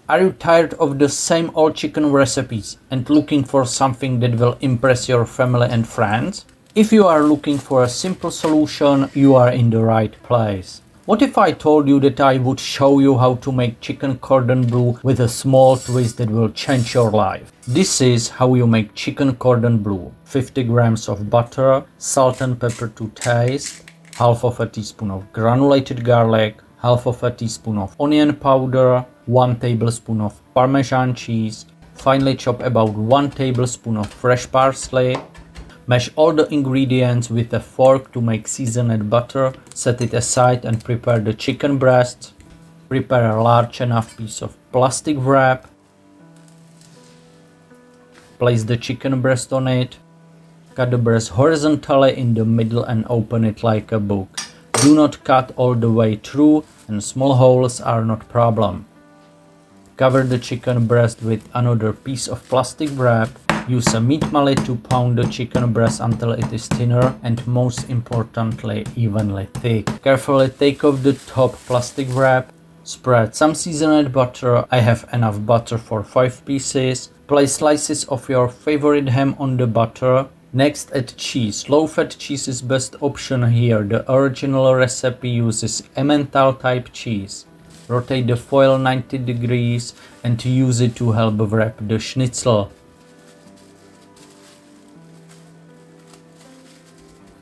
Are you tired of the same old chicken recipes and looking for something that will impress your family and friends? If you are looking for a simple solution, you are in the right place. What if I told you that I would show you how to make chicken cordon bleu with a small twist that will change your life? This is how you make chicken cordon bleu. 50 grams of butter, salt and pepper to taste, half of a teaspoon of granulated garlic, half of a teaspoon of onion powder, 1 tablespoon of Parmesan cheese, finely chop about 1 tablespoon of fresh parsley. Mash all the ingredients with a fork to make seasoned butter, set it aside and prepare the chicken breast. Prepare a large enough piece of plastic wrap. Place the chicken breast on it. Cut the breast horizontally in the middle and open it like a book. Do not cut all the way through, and small holes are not problem. Cover the chicken breast with another piece of plastic wrap. Use a meat mallet to pound the chicken breast until it is thinner and, most importantly, evenly thick. Carefully take off the top plastic wrap. Spread some seasoned butter. I have enough butter for 5 pieces. Place slices of your favorite ham on the butter. Next, add cheese. Low-fat cheese is best option here. The original recipe uses Emmental type cheese. Rotate the foil 90 degrees and use it to help wrap the schnitzel.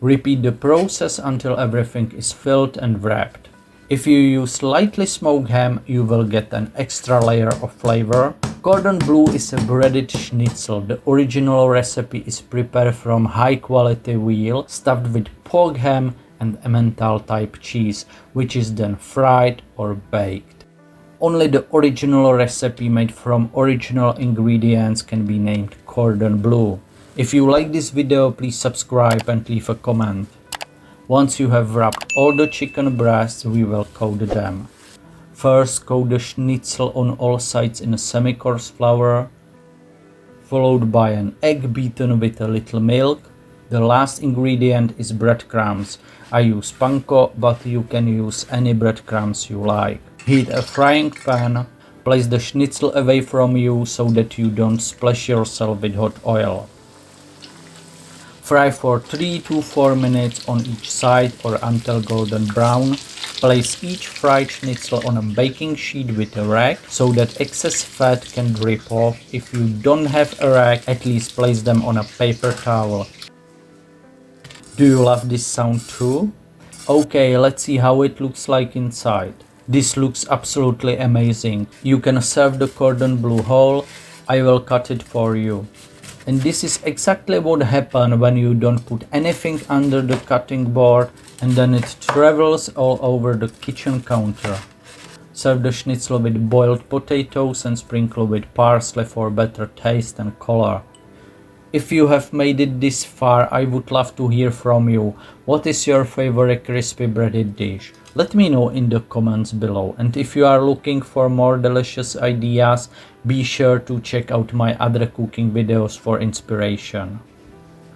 Repeat the process until everything is filled and wrapped. If you use lightly smoked ham, you will get an extra layer of flavor. Cordon bleu is a breaded schnitzel. The original recipe is prepared from high quality veal stuffed with pork ham and Emmental type cheese, which is then fried or baked. Only the original recipe made from original ingredients can be named cordon bleu. If you like this video, please subscribe and leave a comment. Once you have wrapped all the chicken breasts, we will coat them. First, coat the schnitzel on all sides in a semi-coarse flour, followed by an egg beaten with a little milk. The last ingredient is breadcrumbs. I use panko, but you can use any breadcrumbs you like. Heat a frying pan. Place the schnitzel away from you so that you don't splash yourself with hot oil. Fry for 3 to 4 minutes on each side or until golden brown. Place each fried schnitzel on a baking sheet with a rack so that excess fat can drip off. If you don't have a rack, at least place them on a paper towel. Do you love this sound too? Okay, let's see how it looks like inside. This looks absolutely amazing. You can serve the cordon bleu whole. I will cut it for you. And this is exactly what happens when you don't put anything under the cutting board and then it travels all over the kitchen counter. Serve the schnitzel with boiled potatoes and sprinkle with parsley for better taste and color. If you have made it this far, I would love to hear from you. What is your favorite crispy breaded dish? Let me know in the comments below. And if you are looking for more delicious ideas, be sure to check out my other cooking videos for inspiration.